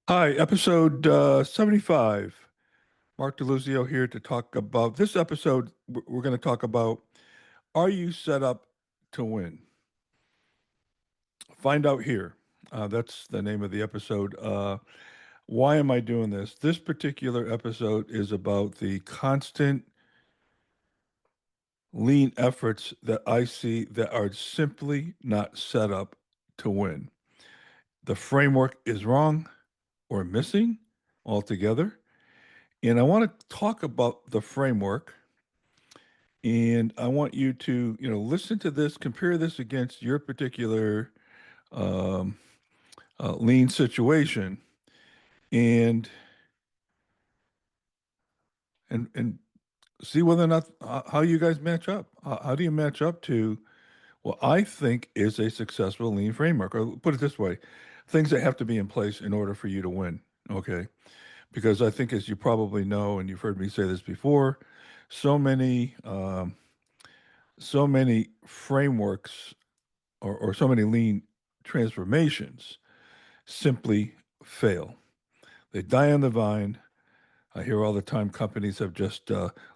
Hi, episode 75. Mark DeLuzio here to talk about this episode. We're going to talk about, are you set up to win? Find out here. That's the name of the episode. Why am I doing this? This particular episode is about the constant lean efforts that I see that are simply not set up to win. The framework is wrong or missing altogether. And I want to talk about the framework. And I want you to, listen to this, compare this against your particular um, lean situation, and and see whether or not how you guys match up. How do you match up to what I think is a successful lean framework? Or put it this way, things that have to be in place in order for you to win. Okay, because I think, as you probably know, and you've heard me say this before, so many so many frameworks or so many lean transformations simply fail. They die on the vine. I hear all the time companies have just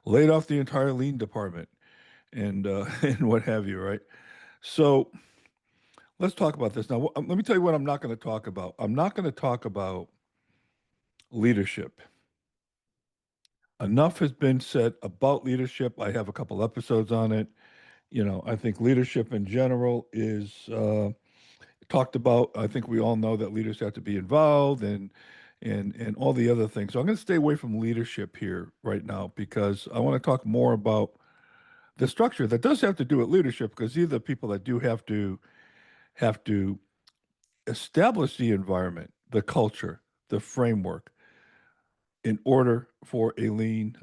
laid off the entire lean department and and what have you, right? So let's talk about this now. Let me tell you what I'm not going to talk about. I'm not going to talk about leadership. Enough has been said about leadership. I have a couple episodes on it. I think leadership in general is talked about. I think we all know that leaders have to be involved and all the other things. So I'm going to stay away from leadership here right now because I want to talk more about the structure that does have to do with leadership because these are the people that do have to establish the environment, the culture, the framework in order for a lean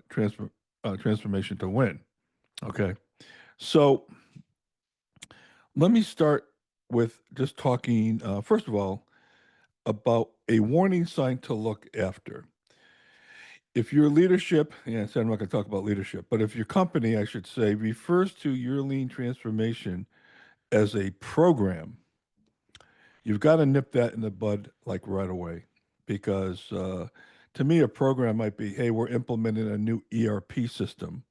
transformation to win. Okay, so let me start with just talking first of all about a warning sign to look after. If your leadership, yeah, I said I'm not going to talk about leadership, but if your company, I should say, refers to your lean transformation as a program, you've got to nip that in the bud like right away. Because to me, a program might be, hey, we're implementing a new ERP system,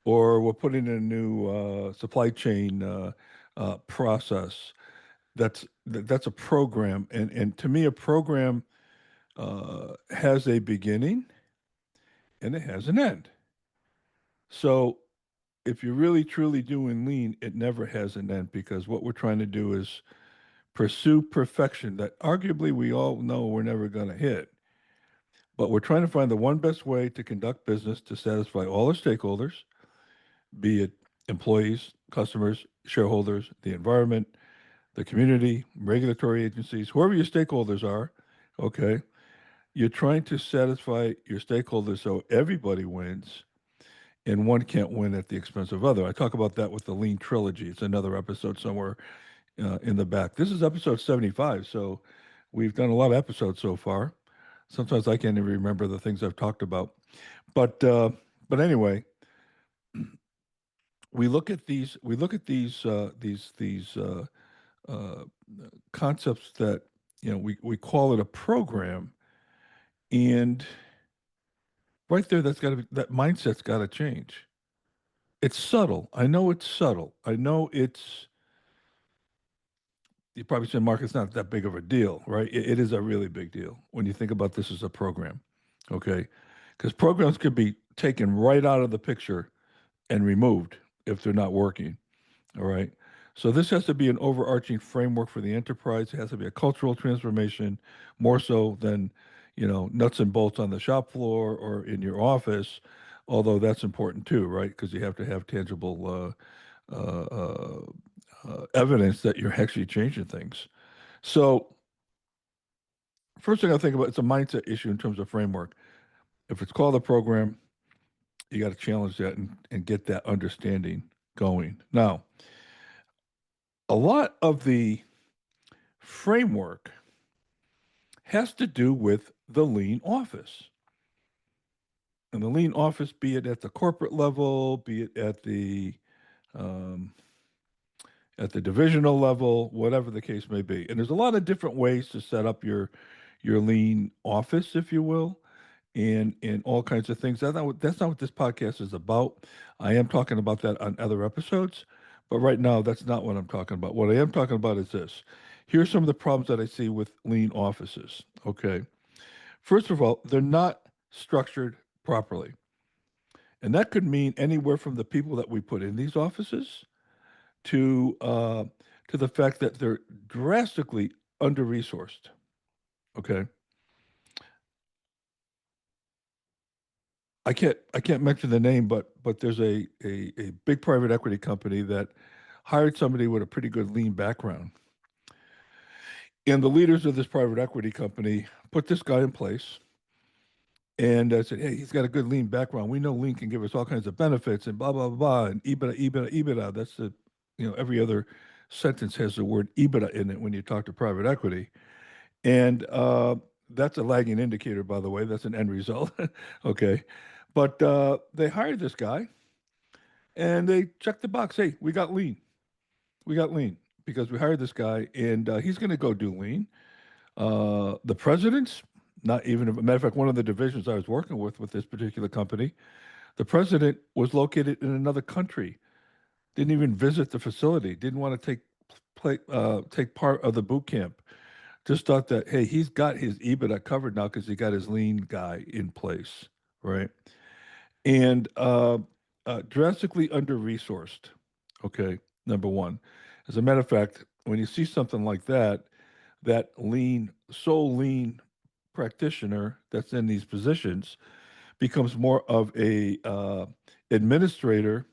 or we're putting in a new supply chain process. That's a program, and to me, a program has a beginning and it has an end. So if you're really truly doing lean, it never has an end because what we're trying to do is pursue perfection that arguably we all know we're never going to hit. But we're trying to find the one best way to conduct business to satisfy all our stakeholders, be it employees, customers, shareholders, the environment, the community, regulatory agencies, whoever your stakeholders are. Okay. You're trying to satisfy your stakeholders so everybody wins and one can't win at the expense of other. I talk about that with the Lean Trilogy. It's another episode somewhere in the back. This is episode 75, so we've done a lot of episodes so far. Sometimes I can't even remember the things I've talked about, but uh, but anyway, we look at these uh, concepts that we call it a program, and right there, that mindset's got to change. It's subtle. I know it's subtle. I know it's you probably said, Mark, it's not that big of a deal, right? It is a really big deal when you think about this as a program, okay? Because programs could be taken right out of the picture and removed if they're not working, all right? So this has to be an overarching framework for the enterprise. It has to be a cultural transformation more so than, nuts and bolts on the shop floor or in your office, although that's important too, right? Because you have to have tangible uh, uh, evidence that you're actually changing things. So first thing I think about, it's a mindset issue in terms of framework. If it's called a program, you got to challenge that and get that understanding going. Now, a lot of the framework has to do with the lean office. And the lean office, be it at the corporate level, be it um, at the divisional level, whatever the case may be. And there's a lot of different ways to set up your your lean office, if you will, and all kinds of things. That's not what this podcast is about. I am talking about that on other episodes, but right now that's not what I'm talking about. What I am talking about is this. Here's some of the problems that I see with lean offices. Okay. First of all, they're not structured properly. And that could mean anywhere from the people that we put in these offices to uh, to the fact that they're drastically under resourced. Okay, I can't mention the name, but there's a big private equity company that hired somebody with a pretty good lean background, and the leaders of this private equity company put this guy in place. And said, hey, he's got a good lean background. We know lean can give us all kinds of benefits and blah, blah, blah, and EBITDA, EBITDA, EBITDA. That's every other sentence has the word EBITDA in it when you talk to private equity. And that's a lagging indicator, by the way. That's an end result. Okay. But they hired this guy and they checked the box. Hey, we got lean. We got lean because we hired this guy and he's going to go do lean. The president's not even, a matter of fact, one of the divisions I was working with this particular company, the president was located in another country, didn't even visit the facility, didn't want to take part of the boot camp. Just thought that, hey, he's got his EBITDA covered now because he got his lean guy in place, right? And drastically under resourced. Okay, number one. As a matter of fact, when you see something like that, that lean, so lean practitioner that's in these positions becomes more of a administrator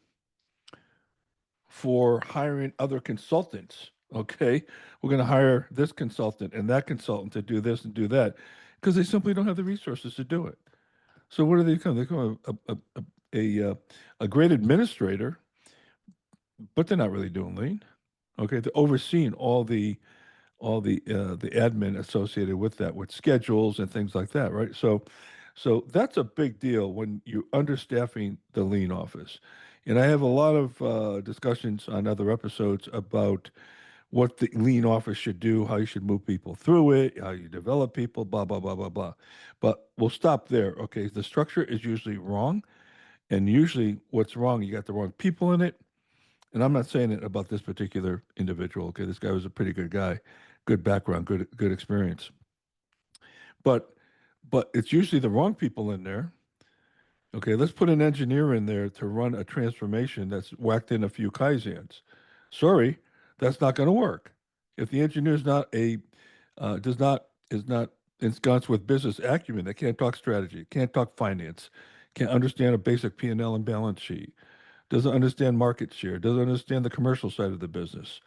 for hiring other consultants. Okay, we're going to hire this consultant and that consultant to do this and do that because they simply don't have the resources to do it. So what do they become? They become a great administrator, but they're not really doing lean. Okay, they're overseeing all the admin associated with that, with schedules and things like that, right? So that's a big deal when you're understaffing the lean office. And I have a lot of discussions on other episodes about what the lean office should do, how you should move people through it, how you develop people, blah blah blah blah blah. But we'll stop there. Okay, the structure is usually wrong, and usually what's wrong, you got the wrong people in it, and I'm not saying it about this particular individual. Okay, this guy was a pretty good guy, good background, good experience. But it's usually the wrong people in there. Okay, let's put an engineer in there to run a transformation that's whacked in a few kaizens. Sorry, that's not going to work. If the engineer's not a does not is not ensconced with business acumen, they can't talk strategy, can't talk finance, can't understand a basic P and L and balance sheet, doesn't understand market share, doesn't understand the commercial side of the business.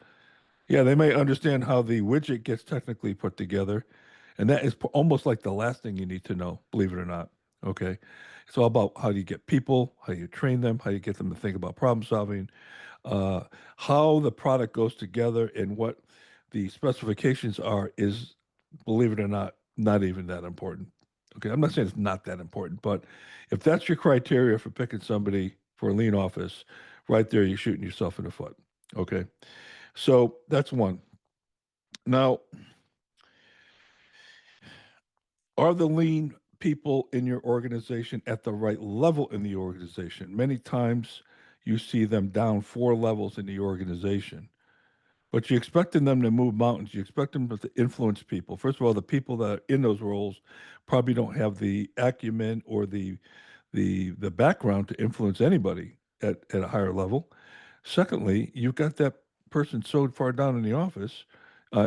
Yeah, they may understand how the widget gets technically put together, and that is almost like the last thing you need to know, believe it or not. Okay. It's all about how you get people, how you train them, how you get them to think about problem solving, uh, how the product goes together, and what the specifications are is, believe it or not, not even that important. Okay. I'm not saying it's not that important, but if that's your criteria for picking somebody for a lean office, right there, you're shooting yourself in the foot. Okay. So that's one. Now, are the lean people in your organization at the right level in the organization? Many times you see them down 4 levels in the organization, but you expecting them to move mountains. You expect them to influence people. First of all, the people that are in those roles probably don't have the acumen or the background to influence anybody at a higher level. Secondly, you've got that person so far down in the office,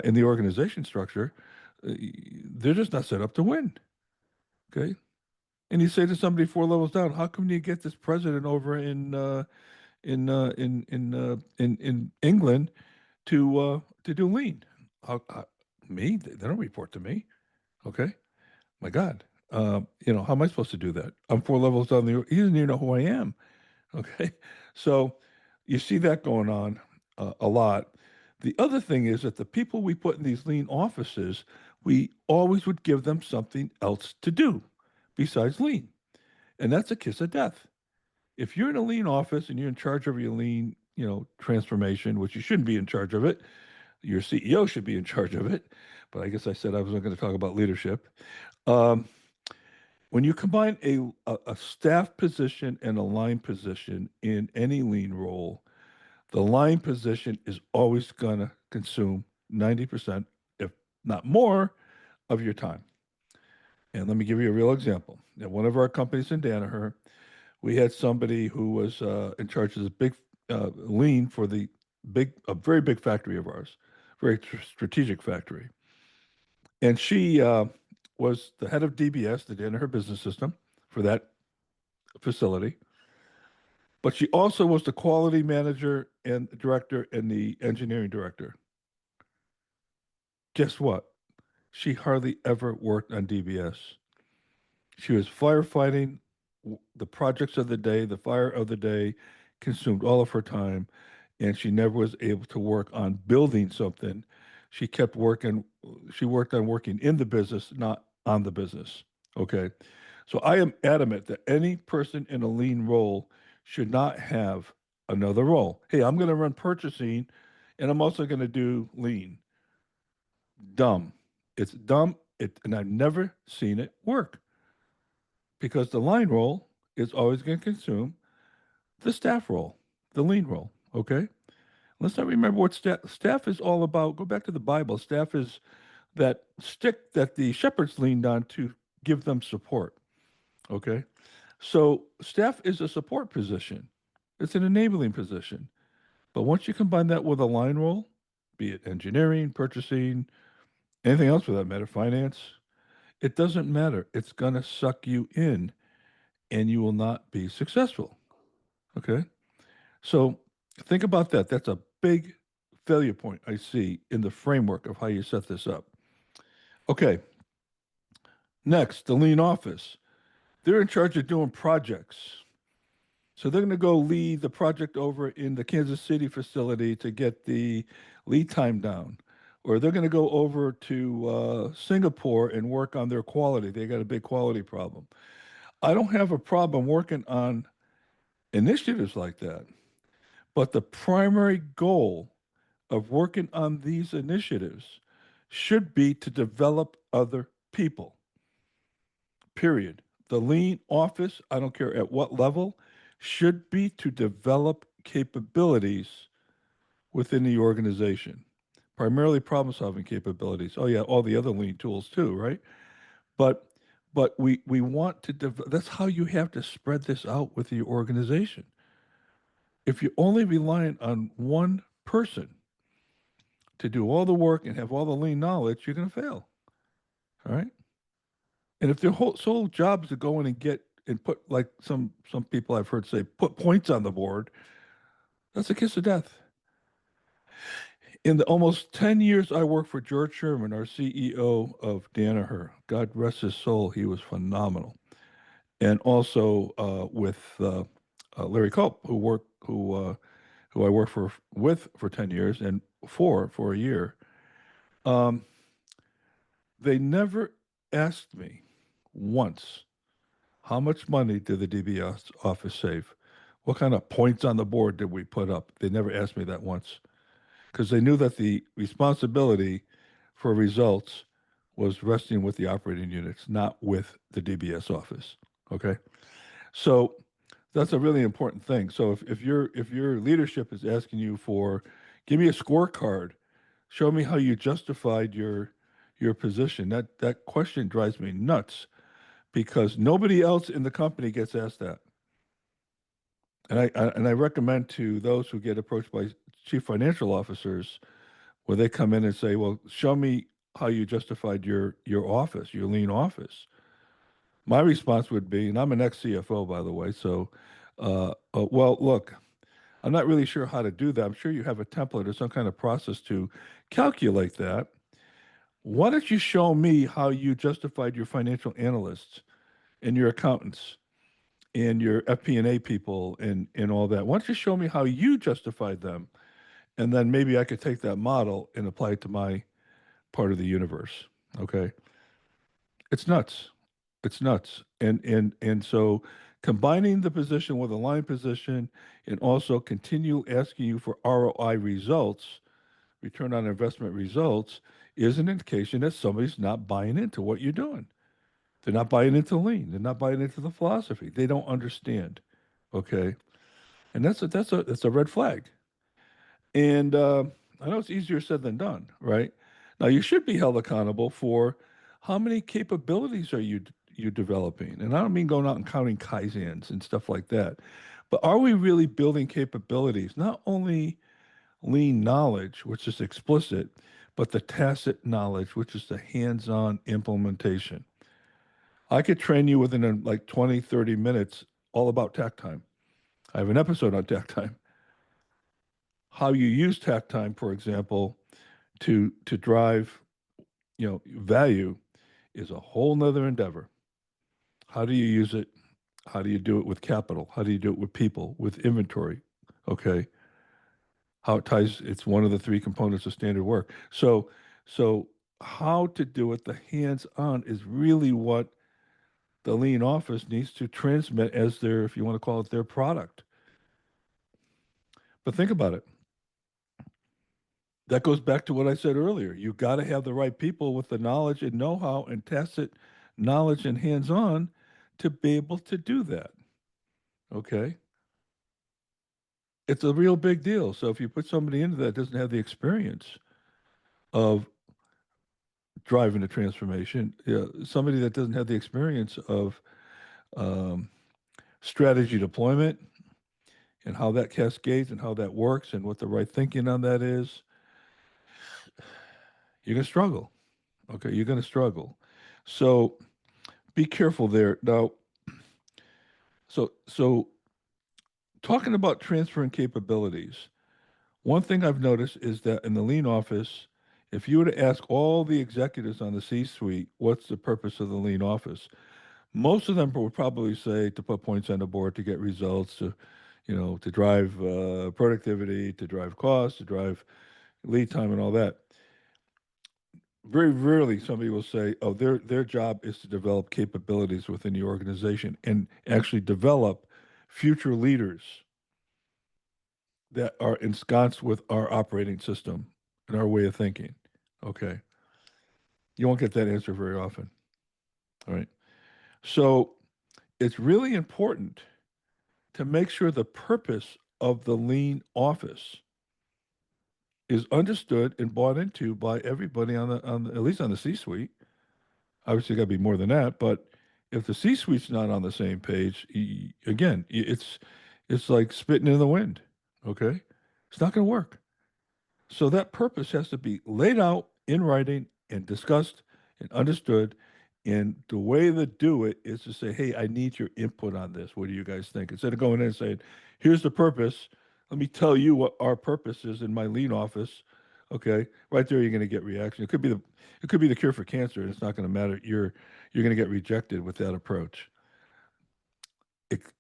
in the organization structure, they're just not set up to win. Okay. And you say to somebody 4 levels down, how come you get this president over in England to do lean? Me? They don't report to me. Okay. My God. How am I supposed to do that? I'm 4 levels down the. He doesn't even know who I am. Okay. So you see that going on a lot. The other thing is that the people we put in these lean offices, we always would give them something else to do besides lean. And that's a kiss of death. If you're in a lean office and you're in charge of your lean, transformation, which you shouldn't be in charge of it, Your CEO should be in charge of it, but I guess I said I wasn't going to talk about leadership. Um, when you combine a staff position and a line position in any lean role, the line position is always going to consume 90%, if not more, of your time. And let me give you a real example. At one of our companies in Danaher, we had somebody who was in charge of this big lean for a very big factory of ours, very strategic factory. And she was the head of DBS, the Danaher Business System, for that facility. But she also was the quality manager and director and the engineering director. Guess what? She hardly ever worked on DBS. She was firefighting the projects of the day, the fire of the day, consumed all of her time, and she never was able to work on building something. She kept working, she worked on working in the business, not on the business. Okay. So I am adamant that any person in a lean role should not have another role. Hey, I'm going to run purchasing and I'm also going to do lean. Dumb. It's dumb. And I've never seen it work because the line role is always going to consume the staff role, the lean role. Okay. Let's not remember what staff is all about. Go back to the Bible. Staff is that stick that the shepherds leaned on to give them support. Okay. So staff is a support position. It's an enabling position. But once you combine that with a line role, be it engineering, purchasing, anything else for that matter, finance, it doesn't matter. It's going to suck you in and you will not be successful. Okay. So think about that. That's a big failure point I see in the framework of how you set this up. Okay. Next, the lean office. They're in charge of doing projects. So they're going to go lead the project over in the Kansas City facility to get the lead time down. Or they're going to go over to Singapore and work on their quality. They got a big quality problem. I don't have a problem working on initiatives like that. But the primary goal of working on these initiatives should be to develop other people, period. The lean office, I don't care at what level, should be to develop capabilities within the organization, primarily problem solving capabilities. Oh, yeah, all the other lean tools too, right? But we want to that's how you have to spread this out with your organization. If you're only relying on one person to do all the work and have all the lean knowledge, you're going to fail. All right. And if their whole sole job is to go in and get and put, like some people I've heard say, put points on the board, that's a kiss of death. In the almost 10 years I worked for George Sherman, our CEO of Danaher, God rest his soul, he was phenomenal. And also with Larry Culp, who I worked with for 10 years and for a year. Um, they never asked me once, how much money did the DBS office save? What kind of points on the board did we put up? They never asked me that once because they knew that the responsibility for results was resting with the operating units, not with the DBS office. Okay. So that's a really important thing. So if your leadership is asking you for, give me a scorecard, show me how you justified your position. That question drives me nuts because nobody else in the company gets asked that. And I recommend to those who get approached by chief financial officers where they come in and say, "Well, show me how you justified your office, your lean office." My response would be, and I'm an ex-CFO, by the way, so well, look, I'm not really sure how to do that. I'm sure you have a template or some kind of process to calculate that. Why don't you show me how you justified your financial analysts and your accountants and your FP&A people and all that? Why don't you show me how you justified them? And then maybe I could take that model and apply it to my part of the universe. Okay. It's nuts. It's nuts. And so combining the position with a line position and also continue asking you for ROI results, return on investment results is an indication that somebody's not buying into what you're doing. They're not buying into lean. They're not buying into the philosophy. They don't understand. Okay, and that's a red flag. And I know it's easier said than done, right? Now you should be held accountable for how many capabilities are you developing, and I don't mean going out and counting kaizens and stuff like that, but are we really building capabilities? Not only lean knowledge, which is explicit, but the tacit knowledge, which is the hands-on implementation. I could train you within like 20, 30 minutes all about tact time. I have an episode on tact time. How you use tact time, for example, to drive, value is a whole nother endeavor. How do you use it? How do you do it with capital? How do you do it with people, with inventory? Okay. How it ties, it's one of the three components of standard work. So how to do it, the hands-on is really what the lean office needs to transmit as their, if you want to call it their product. But think about it. That goes back to what I said earlier. You got to have the right people with the knowledge and know-how and tacit knowledge and hands-on to be able to do that. Okay? It's a real big deal. So if you put somebody into that doesn't have the experience of driving a transformation, somebody that doesn't have the experience of um, strategy deployment and how that cascades and how that works and what the right thinking on that is, you're going to struggle. Okay, you're going to struggle. So be careful there. Now, so talking about transferring capabilities, one thing I've noticed is that in the lean office, if you were to ask all the executives on the C-suite, what's the purpose of the lean office? Most of them would probably say to put points on the board, to get results, to drive productivity, to drive costs, to drive lead time, and all that. Very rarely somebody will say, "Oh, their job is to develop capabilities within the organization and actually develop future leaders that are ensconced with our operating system and our way of thinking." Okay, you won't get that answer very often. All right, so it's really important to make sure the purpose of the lean office is understood and bought into by everybody at least on the C-suite. Obviously, got to be more than that, but if the C-suite's not on the same page, again, it's like spitting in the wind. Okay, it's not going to work. So that purpose has to be laid out in writing and discussed and understood. And the way to do it is to say, hey, I need your input on this. What do you guys think? Instead of going in and saying, here's the purpose. Let me tell you what our purpose is in my lean office. Okay. Right there, you're going to get reaction. It could be the cure for cancer, and it's not going to matter. You're going to get rejected with that approach.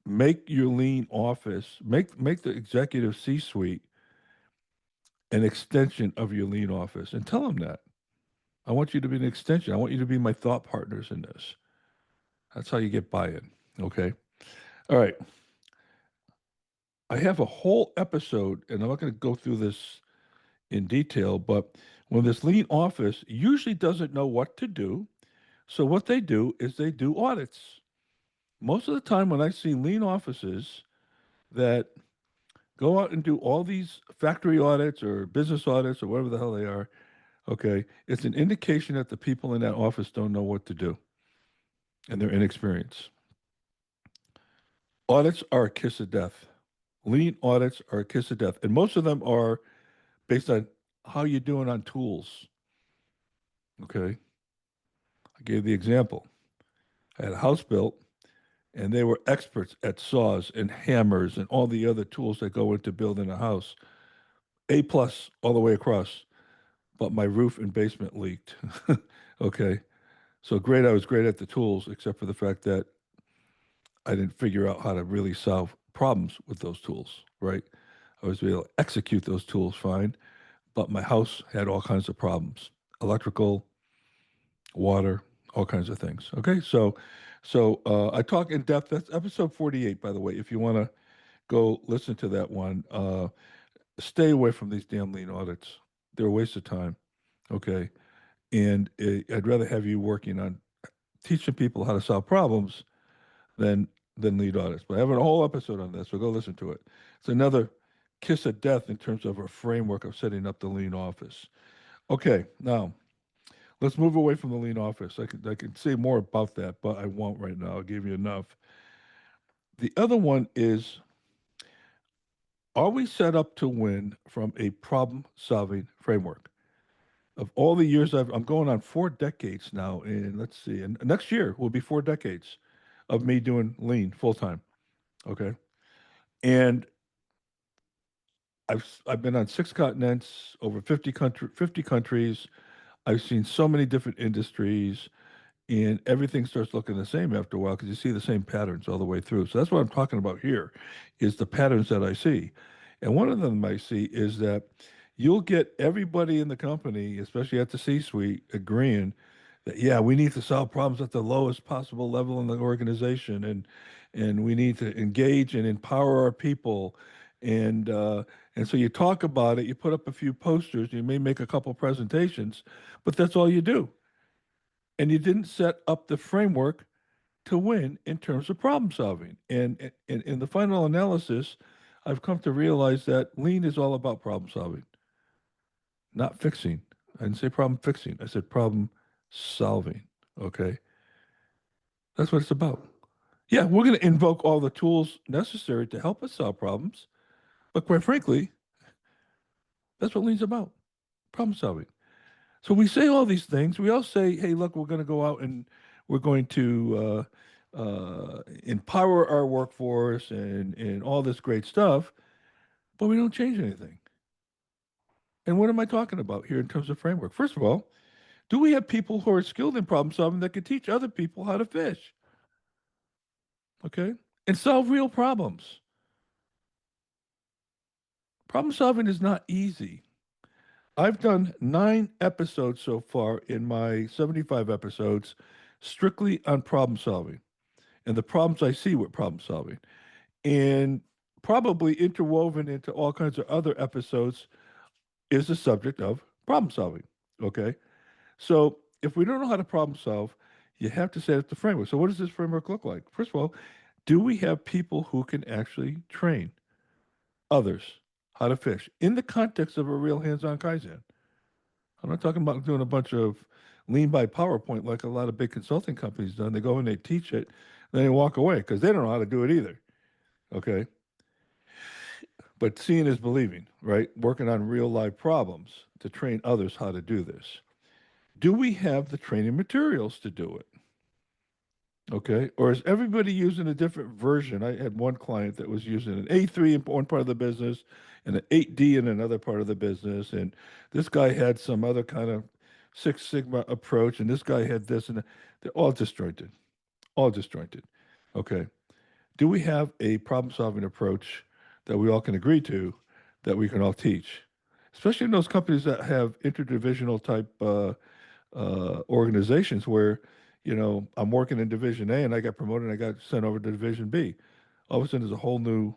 Make your lean office, make the executive C-suite an extension of your lean office, and tell them that. I want you to be an extension. I want you to be my thought partners in this. That's how you get buy-in. Okay. All right. I have a whole episode, and I'm not going to go through this in detail, but when this lean office usually doesn't know what to do, so what they do is they do audits. Most of the time, when I see lean offices that go out and do all these factory audits or business audits or whatever the hell they are, okay, it's an indication that the people in that office don't know what to do and they're inexperienced. Audits are a kiss of death. Lean audits are a kiss of death. And most of them are based on how you're doing on tools. Okay. I gave the example. I had a house built and they were experts at saws and hammers and all the other tools that go into building a house. A plus all the way across. But my roof and basement leaked. Okay. So great, I was great at the tools, except for the fact that I didn't figure out how to really solve problems with those tools, right? I was able to execute those tools fine, but my house had all kinds of problems, electrical, water, all kinds of things. Okay, so I talk in depth. That's episode 48, by the way. If you want to go listen to that one, stay away from these damn lean audits. They're a waste of time. Okay. And I'd rather have you working on teaching people how to solve problems than lead audits. But I have a whole episode on this, so go listen to it. It's another kiss of death in terms of a framework of setting up the lean office. Okay, now let's move away from the lean office. I could say more about that, but I won't right now. I'll give you enough. The other one is, are we set up to win from a problem solving framework? Of all the years I'm going on 4 decades now, and let's see, and next year will be 4 decades of me doing lean full time. Okay. And I've been on 6 continents, over 50 countries. I've seen so many different industries, and everything starts looking the same after a while because you see the same patterns all the way through. So that's what I'm talking about here, is the patterns that I see. And one of them I see is that you'll get everybody in the company, especially at the C-suite, agreeing that, yeah, we need to solve problems at the lowest possible level in the organization, and we need to engage and empower our people. And so you talk about it, you put up a few posters, you may make a couple presentations, but that's all you do. And you didn't set up the framework to win in terms of problem solving. And in the final analysis, I've come to realize that lean is all about problem solving, not fixing. I didn't say problem fixing. I said problem solving. Okay. That's what it's about. Yeah, we're going to invoke all the tools necessary to help us solve problems. But quite frankly, that's what lean's about, problem solving. So we say all these things. We all say, hey, look, we're going to go out and we're going to empower our workforce and all this great stuff, but we don't change anything. And what am I talking about here in terms of framework? First of all, do we have people who are skilled in problem solving that can teach other people how to fish? Okay. And solve real problems. Problem solving is not easy. I've done 9 episodes so far in my 75 episodes strictly on problem solving and the problems I see with problem solving. And probably interwoven into all kinds of other episodes is the subject of problem solving. Okay. So if we don't know how to problem solve, you have to set up the framework. So what does this framework look like? First of all, do we have people who can actually train others how to fish in the context of a real hands-on Kaizen? I'm not talking about doing a bunch of lean by PowerPoint like a lot of big consulting companies done. They go and they teach it, then they walk away because they don't know how to do it either. Okay. But seeing is believing, right? Working on real life problems to train others how to do this. Do we have the training materials to do it? Okay. Or is everybody using a different version? I had one client that was using an A3 in one part of the business and an 8D in another part of the business. And this guy had some other kind of Six Sigma approach, and this guy had this, and they're all disjointed, all disjointed. Okay. Do we have a problem solving approach that we all can agree to that we can all teach? Especially in those companies that have interdivisional type organizations where, I'm working in Division A and I got promoted and I got sent over to Division B. All of a sudden, there's a whole new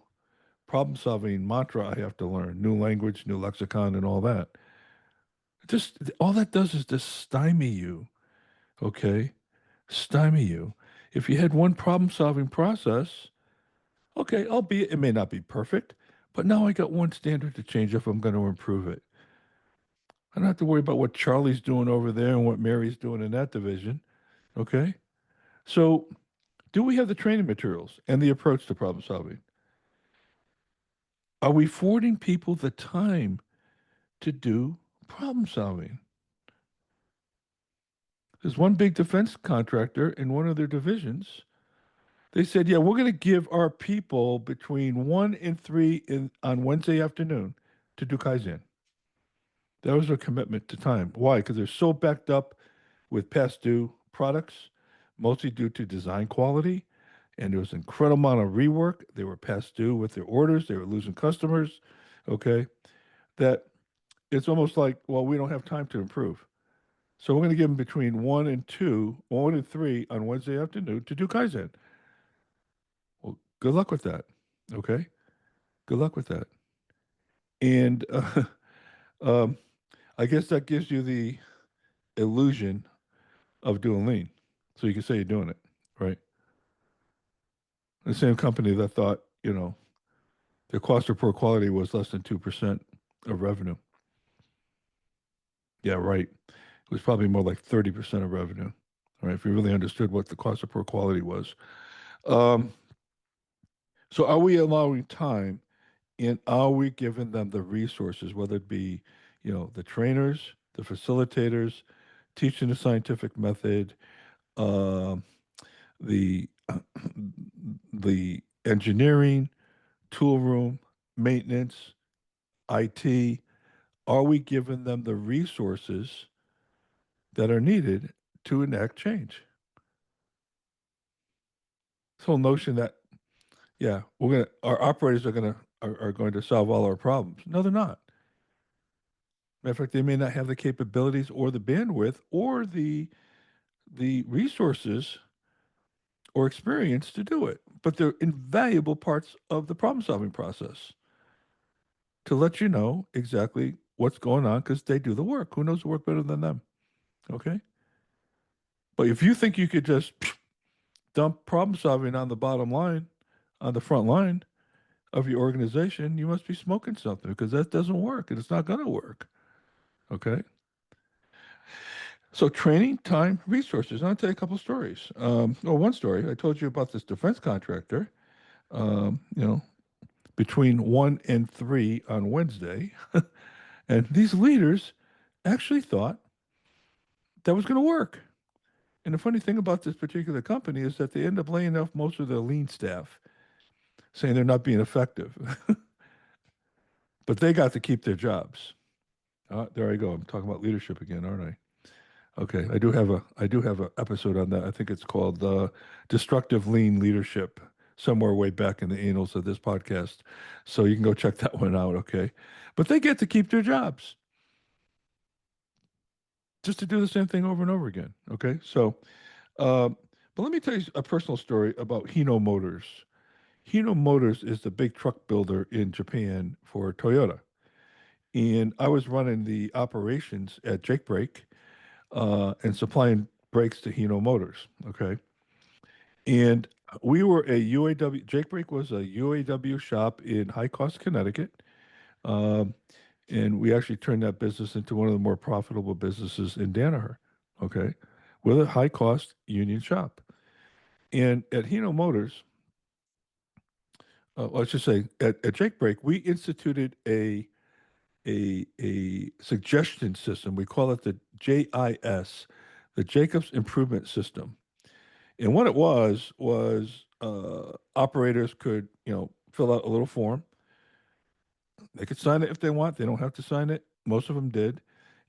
problem solving mantra I have to learn, new language, new lexicon, and all that. Just all that does is just stymie you, okay? Stymie you. If you had one problem solving process, okay, albeit it may not be perfect, but now I got one standard to change if I'm going to improve it. I don't have to worry about what Charlie's doing over there and what Mary's doing in that division. Okay. So, do we have the training materials and the approach to problem solving? Are we affording people the time to do problem solving? There's one big defense contractor in one of their divisions. They said, yeah, we're going to give our people between 1 and 3 on Wednesday afternoon to do Kaizen. That was their commitment to time. Why? Because they're so backed up with past due products, mostly due to design quality. And there was an incredible amount of rework. They were past due with their orders. They were losing customers. Okay. That it's almost like, well, we don't have time to improve. So we're going to give them between 1 and 2, 1 and 3 on Wednesday afternoon to do Kaizen. Well, good luck with that. Okay. Good luck with that. And um, I guess that gives you the illusion of doing lean. So you can say you're doing it, right? The same company that thought, their cost of poor quality was less than 2% of revenue. Yeah, right. It was probably more like 30% of revenue, right? If you really understood what the cost of poor quality was. Um, so are we allowing time and are we giving them the resources, whether it be, the trainers, the facilitators, teaching the scientific method, um, the the engineering, tool room, maintenance, IT, are we giving them the resources that are needed to enact change? This whole notion that, yeah, our operators are going to solve all our problems. No, they're not. Matter of fact, they may not have the capabilities or the bandwidth or the resources or experience to do it, but they're invaluable parts of the problem solving process to let you know exactly what's going on because they do the work. Who knows the work better than them? Okay. But if you think you could just dump problem solving on the bottom line, on the front line of your organization, you must be smoking something because that doesn't work and it's not going to work. Okay. So training, time, resources. I'll tell you a couple stories. One story I told you about this defense contractor. Um, you know, between 1 and 3 on Wednesday, and these leaders actually thought that was going to work. And the funny thing about this particular company is that they end up laying off most of their lean staff, saying they're not being effective. But they got to keep their jobs. There I go. I'm talking about leadership again, aren't I? Okay, I do have a episode on that. I think it's called "Destructive Lean Leadership," somewhere way back in the annals of this podcast. So you can go check that one out. Okay, but they get to keep their jobs just to do the same thing over and over again. Okay, so uh, but let me tell you a personal story about Hino Motors. Hino Motors is the big truck builder in Japan for Toyota, and I was running the operations at Jake Brake and supplying brakes to Hino Motors. Okay. And we were a UAW, Jake Brake was a UAW shop in High Cost, Connecticut. Um, and we actually turned that business into one of the more profitable businesses in Danaher. Okay. With a high cost union shop. And at Hino Motors, let's just say at Jake Brake, we instituted a suggestion system. We call it the JIS, the Jacobs Improvement System. And what it was operators could, fill out a little form. They could sign it if they want. They don't have to sign it. Most of them did,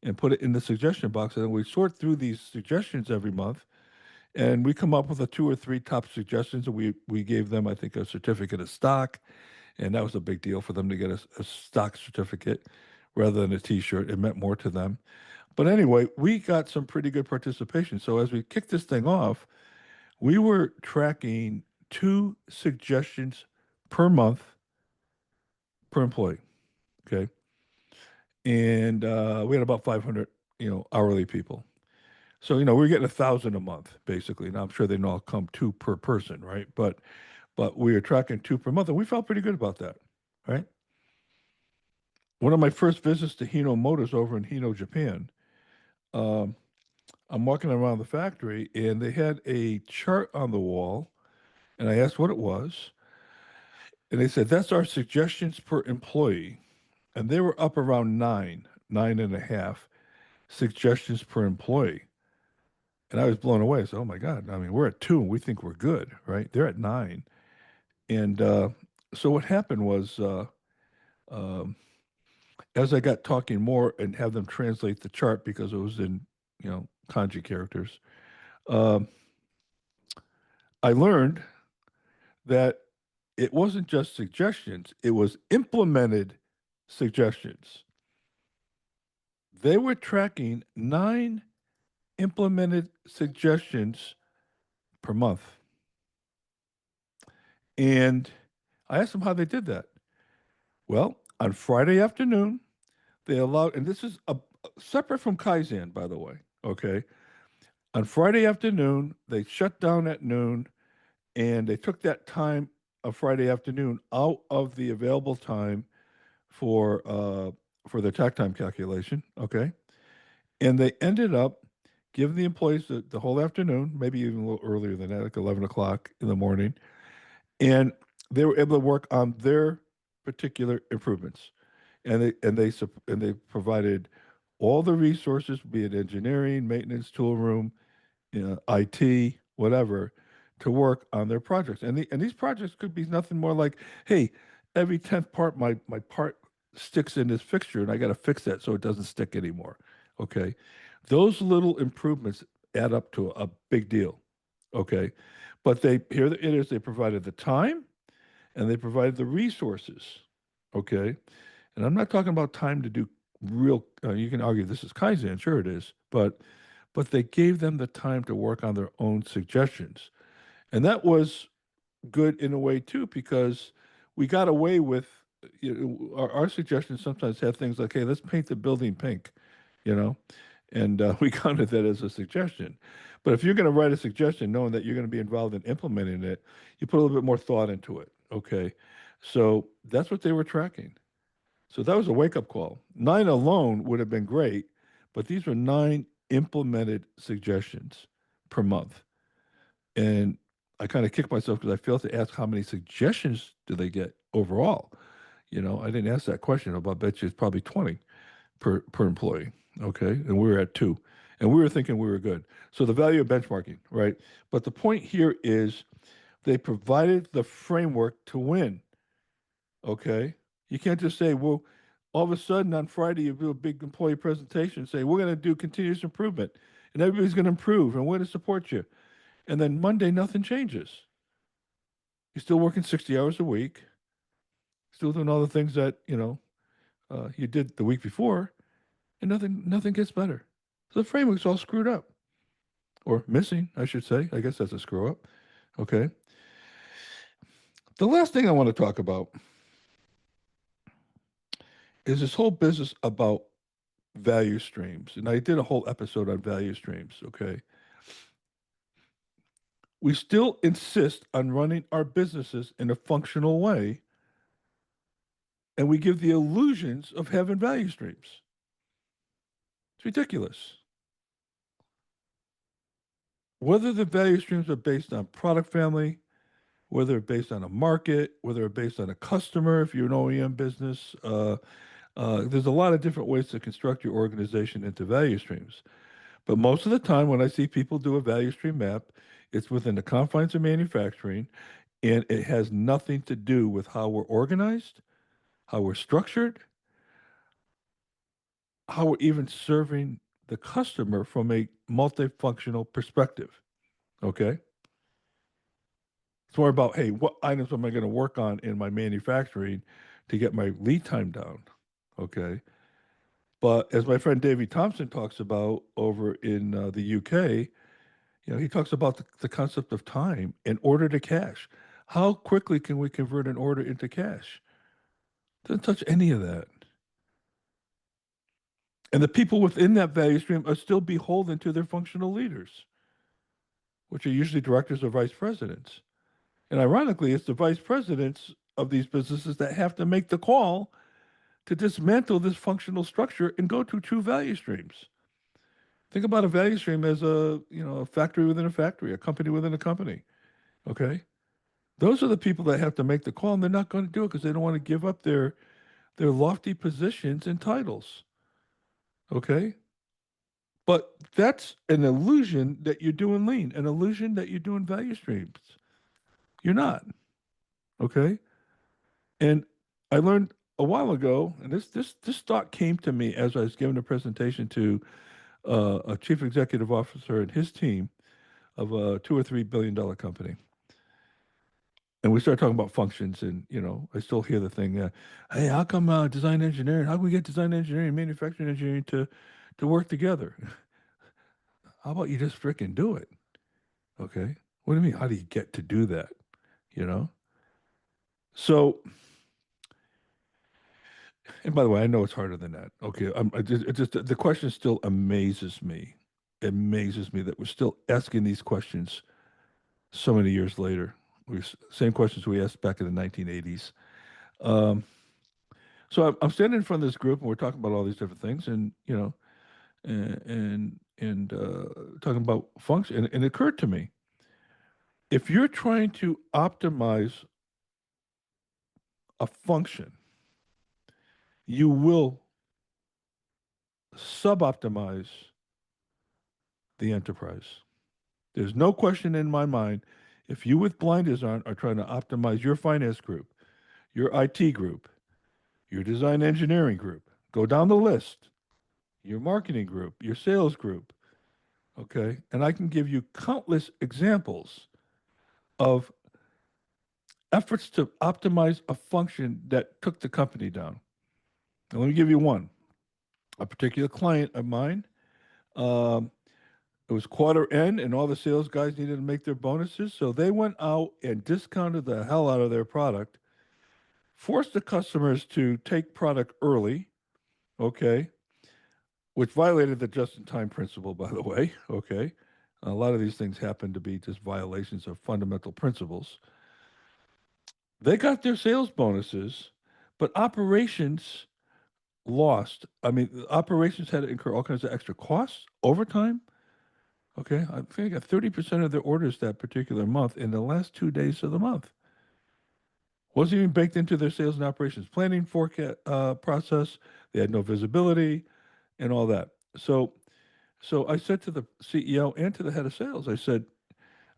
and put it in the suggestion box. And then we sort through these suggestions every month, and we come up with the 2 or 3 top suggestions. And we gave them, I think, a certificate of stock, and that was a big deal for them to get a stock certificate rather than a T-shirt. It meant more to them. But anyway, we got some pretty good participation. So as we kicked this thing off, we were tracking 2 suggestions per month per employee. Okay. And we had about 500, hourly people. So, we are getting 1,000 a month, basically. Now, I'm sure they don't all come 2 per person, right? But we were tracking 2 per month, and we felt pretty good about that, right? One of my first visits to Hino Motors over in Hino, Japan, um, I'm walking around the factory, and they had a chart on the wall, and I asked what it was, and they said, that's our suggestions per employee. And they were up around 9 and a half suggestions per employee. And I was blown away. I said, oh my God. I mean, we're at 2 and we think we're good, right? They're at 9. And so what happened was, um, as I got talking more and have them translate the chart because it was in, kanji characters, um, I learned that it wasn't just suggestions, it was implemented suggestions. They were tracking 9 implemented suggestions per month. And I asked them how they did that. Well, on Friday afternoon, they allowed, and this is separate from Kaizen, by the way. Okay. On Friday afternoon, they shut down at noon, and they took that time of Friday afternoon out of the available time for uh, for the tack time calculation. Okay, and they ended up giving the employees the whole afternoon, maybe even a little earlier than that, like 11 o'clock in the morning, and they were able to work on their particular improvements, and they provided all the resources, be it engineering, maintenance, tool room, IT, whatever, to work on their projects. And these projects could be nothing more like, hey, every 10th part, my part sticks in this fixture, and I got to fix that so it doesn't stick anymore. Okay, those little improvements add up to a big deal. Okay, but they here it is. They provided the time and they provided the resources. Okay, and I'm not talking about time to do real. You can argue this is Kaizen, sure it is, but they gave them the time to work on their own suggestions. And that was good in a way too, because we got away with our suggestions sometimes had things like, hey, let's paint the building pink, you know, and we counted that as a suggestion. But if you're going to write a suggestion knowing that you're going to be involved in implementing it, you put a little bit more thought into it. Okay. So that's what they were tracking. So that was a wake up call. Nine alone would have been great, but these were nine implemented suggestions per month. And I kind of kicked myself because I failed to ask how many suggestions do they get overall. I didn't ask that question. I bet you it's probably 20 per employee. Okay. And we were at two. And we were thinking we were good. So the value of benchmarking, right? But the point here is they provided the framework to win. Okay. You can't just say, well, all of a sudden on Friday, you do a big employee presentation and say, we're going to do continuous improvement and everybody's going to improve and we're going to support you. And then Monday, nothing changes. You're still working 60 hours a week, still doing all the things that, you did the week before, and nothing gets better. So the framework's all screwed up or missing, I should say. I guess that's a screw up. Okay. The last thing I want to talk about is this whole business about value streams. And I did a whole episode on value streams. Okay. We still insist on running our businesses in a functional way, and we give the illusions of having value streams. It's ridiculous. Whether the value streams are based on product family, whether they're based on a market, whether they're based on a customer, if you're an OEM business, there's a lot of different ways to construct your organization into value streams. But most of the time, when I see people do a value stream map, it's within the confines of manufacturing, and it has nothing to do with how we're organized, how we're structured, how we're even serving the customer from a multifunctional perspective. Okay. It's more about, hey, what items am I going to work on in my manufacturing to get my lead time down? Okay. But as my friend Davey Thompson talks about over in the UK, he talks about the concept of time and order to cash. How quickly can we convert an order into cash? Doesn't touch any of that. And the people within that value stream are still beholden to their functional leaders, which are usually directors or vice presidents. And ironically, it's the vice presidents of these businesses that have to make the call to dismantle this functional structure and go to true value streams. Think about a value stream as a factory within a factory, a company within a company. Okay, those are the people that have to make the call, and they're not going to do it because they don't want to give up their lofty positions and titles. Okay, but that's an illusion that you're doing lean, an illusion that you're doing value streams. You're not. Okay, and I learned a while ago, and this thought came to me as I was giving a presentation to a chief executive officer and his team of a $2 or $3 billion company. And we started talking about functions, and I still hear the thing, "Hey, how come design engineering? How can we get design engineering, and manufacturing engineering to work together? How about you just freaking do it?" Okay, what do you mean? How do you get to do that? You know. So And by the way, I know it's harder than that. Okay, it just the question still amazes me. It amazes me that we're still asking these questions so many years later. Same questions we asked back in the 1980s. Um, so I'm standing in front of this group and we're talking about all these different things, and talking about function. And it occurred to me, if you're trying to optimize a function, you will suboptimize the enterprise. There's no question in my mind. If you with blinders on are trying to optimize your finance group, your IT group, your design engineering group, go down the list, your marketing group, your sales group, okay? And I can give you countless examples of efforts to optimize a function that took the company down. And let me give you one. A particular client of mine, um, it was quarter end, and all the sales guys needed to make their bonuses. So they went out and discounted the hell out of their product, forced the customers to take product early, okay, which violated the just in time principle, by the way, okay. A lot of these things happen to be just violations of fundamental principles. They got their sales bonuses, but operations lost. I mean, operations had to incur all kinds of extra costs, overtime. Okay, I think I got 30% of their orders that particular month in the last 2 days of the month. Wasn't even baked into their sales and operations planning forecast process. They had no visibility and all that. So I said to the CEO and to the head of sales, I said,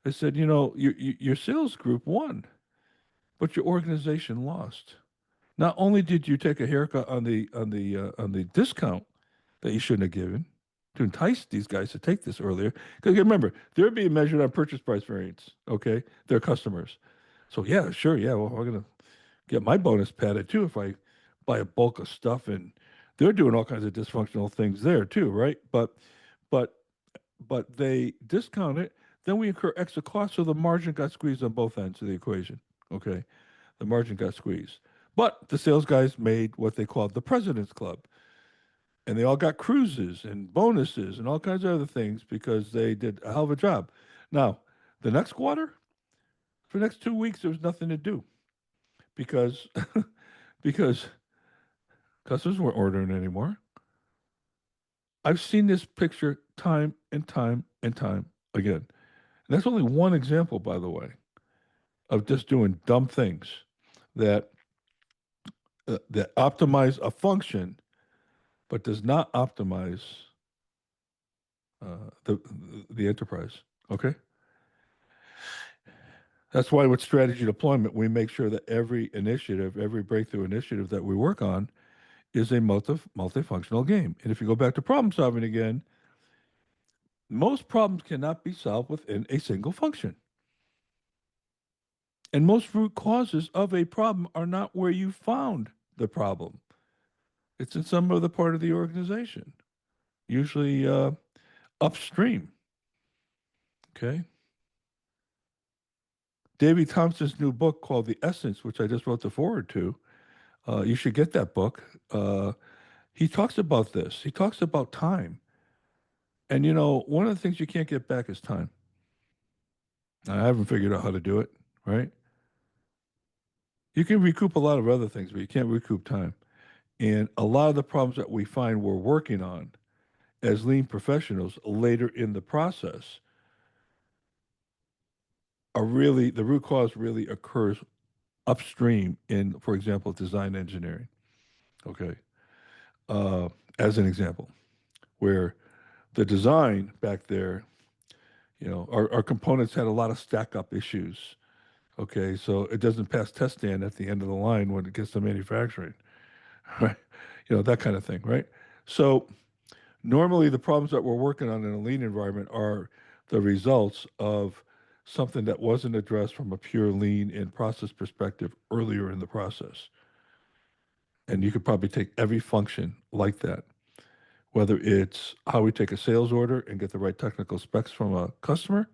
your sales group won, but your organization lost. Not only did you take a haircut on the discount that you shouldn't have given to entice these guys to take this earlier, because remember they're being measured on purchase price variance. Okay, they're customers. So yeah, sure, yeah. Well, I'm gonna get my bonus padded too if I buy a bulk of stuff, and they're doing all kinds of dysfunctional things there too, right? But but they discount it. Then we incur extra costs, so the margin got squeezed on both ends of the equation. Okay, the margin got squeezed. But the sales guys made what they called the President's Club, and they all got cruises and bonuses and all kinds of other things because they did a hell of a job. Now, the next quarter, for the next 2 weeks, there was nothing to do because because customers weren't ordering anymore. I've seen this picture time and time and time again. And that's only one example, by the way, of just doing dumb things that that optimize a function but does not optimize the enterprise. Okay, that's why with strategy deployment, we make sure that every initiative, every breakthrough initiative that we work on is a multifunctional game. And if you go back to problem solving again, most problems cannot be solved within a single function. And most root causes of a problem are not where you found the problem. It's in some other part of the organization, usually upstream. Okay. Davy Thompson's new book called The Essence, which I just wrote the forward to. You should get that book. He talks about this. He talks about time. And one of the things you can't get back is time. I haven't figured out how to do it, right? You can recoup a lot of other things, but you can't recoup time. And a lot of the problems that we find we're working on as lean professionals later in the process are really, the root cause really occurs upstream in, for example, design engineering. Okay. Uh, as an example, where the design back there, our components had a lot of stack up issues. Okay. So it doesn't pass test stand at the end of the line when it gets to manufacturing, right? That kind of thing, right? So normally the problems that we're working on in a lean environment are the results of something that wasn't addressed from a pure lean and process perspective earlier in the process. And you could probably take every function like that, whether it's how we take a sales order and get the right technical specs from a customer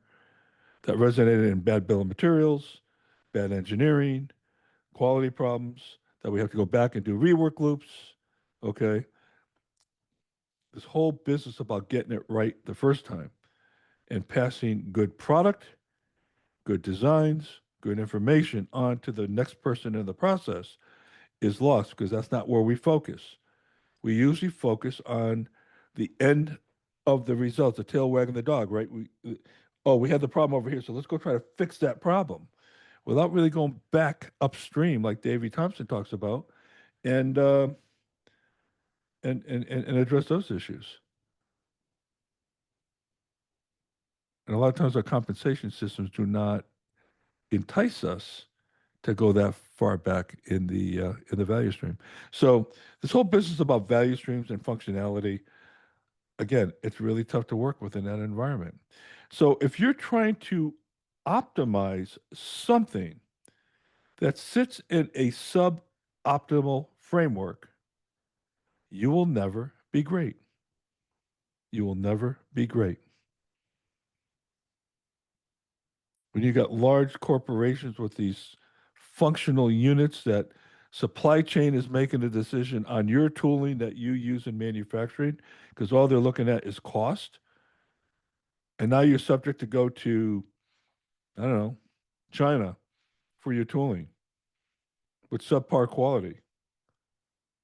that resonated in bad bill of materials, bad engineering, quality problems, that we have to go back and do rework loops. Okay. This whole business about getting it right the first time and passing good product, good designs, good information on to the next person in the process is lost because that's not where we focus. We usually focus on the end of the results, the tail wagging the dog, right? Oh, we had the problem over here, so let's go try to fix that problem without really going back upstream, like Davey Thompson talks about, and and address those issues. And a lot of times, our compensation systems do not entice us to go that far back in the value stream. So this whole business about value streams and functionality, again, it's really tough to work within that environment. So if you're trying to optimize something that sits in a suboptimal framework, you will never be great. You will never be great. When you got large corporations with these functional units that supply chain is making a decision on your tooling that you use in manufacturing because all they're looking at is cost. And now you're subject to go to, I don't know, China for your tooling with subpar quality.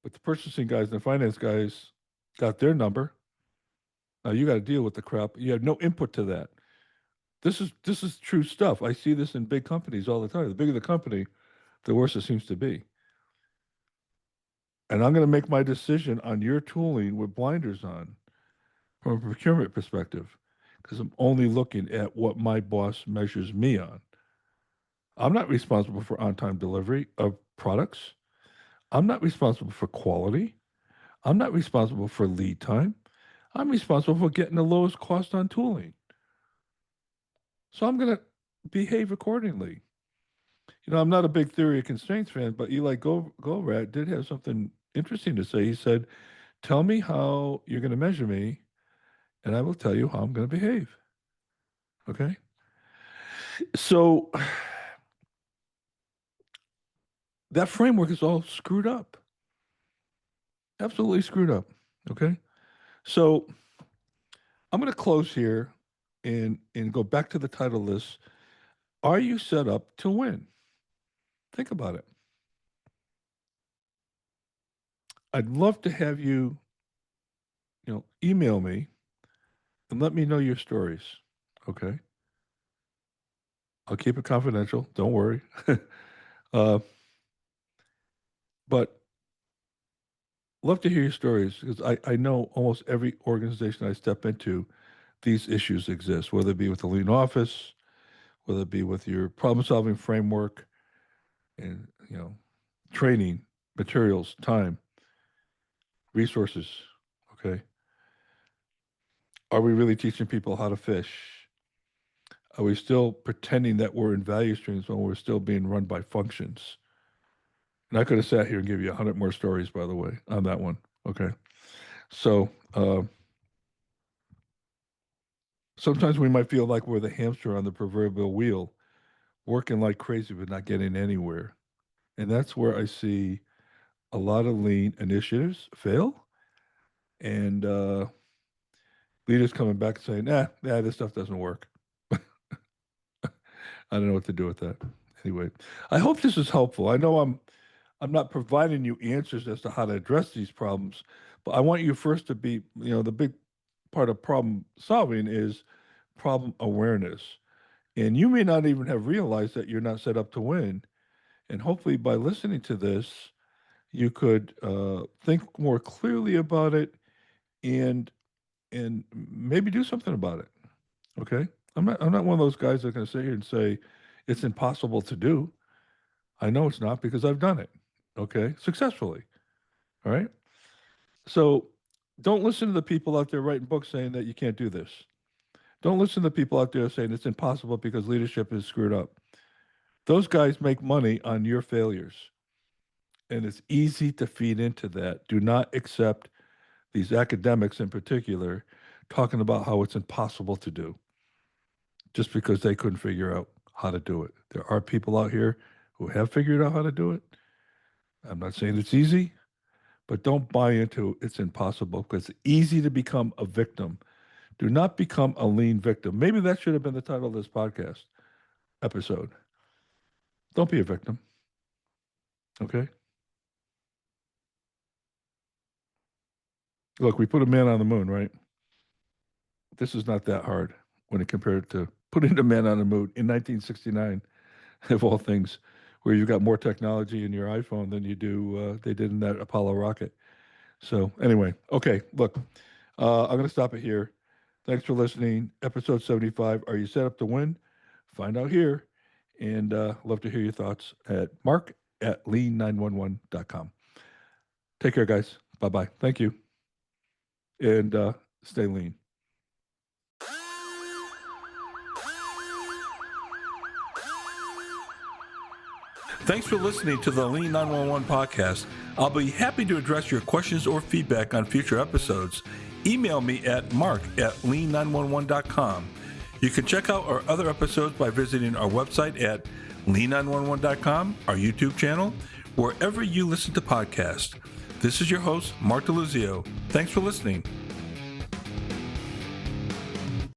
But the purchasing guys and the finance guys got their number. Now you got to deal with the crap. You have no input to that. This is true stuff. I see this in big companies all the time. The bigger the company, the worse it seems to be. And I'm going to make my decision on your tooling with blinders on from a procurement perspective because I'm only looking at what my boss measures me on. I'm not responsible for on time delivery of products. I'm not responsible for quality. I'm not responsible for lead time. I'm responsible for getting the lowest cost on tooling. So I'm going to behave accordingly. I'm not a big theory of constraints fan, but Eli Goldratt did have something interesting to say. He said, "Tell me how you're going to measure me, and I will tell you how I'm going to behave." Okay. So that framework is all screwed up, absolutely screwed up. Okay. So I'm going to close here and go back to the title of this. Are you set up to win? Think about it. I'd love to have you, email me and let me know your stories. Okay. I'll keep it confidential. Don't worry. uh, but love to hear your stories because I know almost every organization I step into, these issues exist, whether it be with the lean office, whether it be with your problem solving framework and, training, materials, time, resources. Okay. Are we really teaching people how to fish? Are we still pretending that we're in value streams when we're still being run by functions? And I could have sat here and give you 100 more stories, by the way, on that one. Okay. So sometimes we might feel like we're the hamster on the proverbial wheel, working like crazy but not getting anywhere. And that's where I see a lot of lean initiatives fail and leaders coming back saying, this stuff doesn't work. I don't know what to do with that. Anyway, I hope this is helpful. I know I'm not providing you answers as to how to address these problems, but I want you first to be, the big part of problem solving is problem awareness. And you may not even have realized that you're not set up to win. And hopefully, by listening to this, you could think more clearly about it and maybe do something about it. Okay, I'm not one of those guys that can sit here and say it's impossible to do. I know it's not because I've done it. Okay, successfully. All right. So don't listen to the people out there writing books saying that you can't do this. Don't listen to the people out there saying it's impossible because leadership is screwed up. Those guys make money on your failures. And it's easy to feed into that. Do not accept these academics in particular talking about how it's impossible to do just because they couldn't figure out how to do it. There are people out here who have figured out how to do it. I'm not saying it's easy, but don't buy into it's impossible because it's easy to become a victim. Do not become a lean victim. Maybe that should have been the title of this podcast episode. Don't be a victim. Okay. Look, we put a man on the moon, right? This is not that hard when it compared to putting a man on the moon in 1969, of all things, where you've got more technology in your iPhone than you do they did in that Apollo rocket. So anyway, okay, look, I'm going to stop it here. Thanks for listening. Episode 75. Are you set up to win? Find out here. And love to hear your thoughts at mark@lean911.com. Take care, guys. Bye-bye. Thank you. And stay lean. Thanks for listening to the Lean 911 podcast. I'll be happy to address your questions or feedback on future episodes. Email me at mark@lean911.com. You can check out our other episodes by visiting our website at lean911.com, our YouTube channel, wherever you listen to podcasts. This is your host, Mark DeLuzio. Thanks for listening.